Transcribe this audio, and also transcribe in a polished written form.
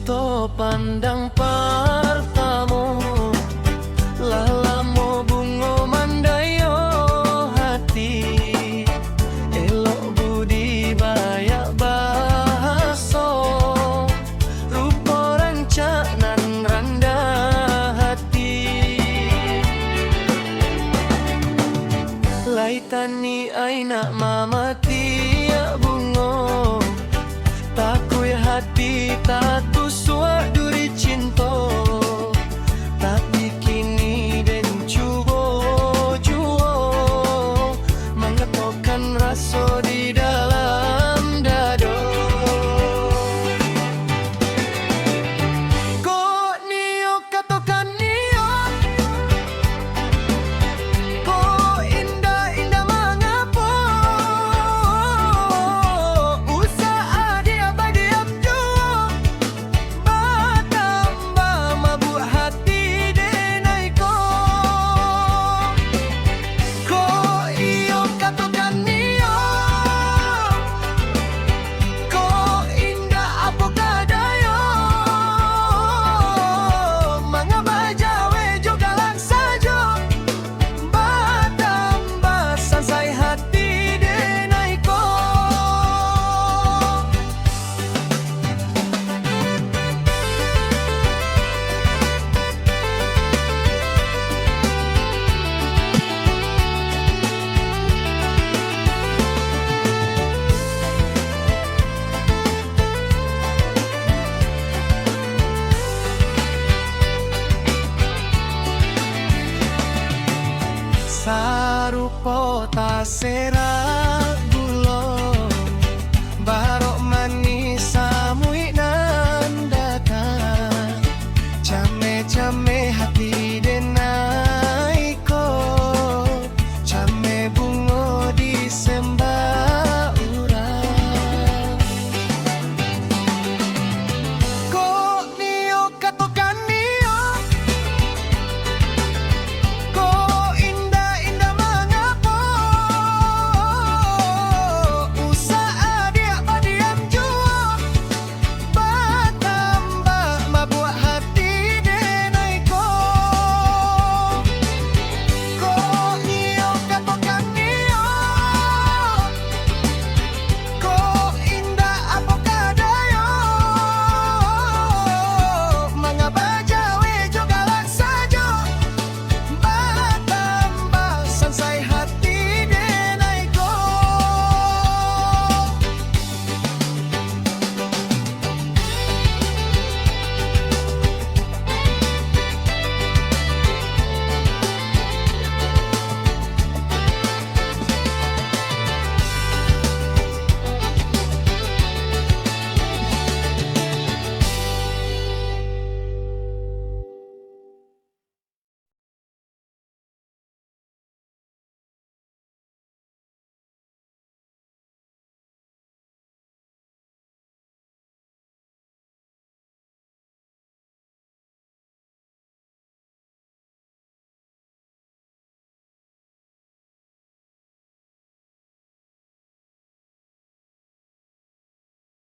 cinta pandang pertamo, lalamo bungo mandayo hati, elok budi bayak bahaso, rupa rancanan randa hati. Laitani aina mamati ya bungo, takui hati tatu suak duri cinta, tapi kini den cubo juo mengetokkan rasa di dalam dado. Kok nio katokan nio, kok indah-indah mengapa, usaha dia bagi abjuo, bertambah mabuk hati denai ko. Kok iyo katokan nio, kok indah apa kadayo, mengapa jawe jogalan saja, bertambah sansai hati denai ko. Sarupo tasera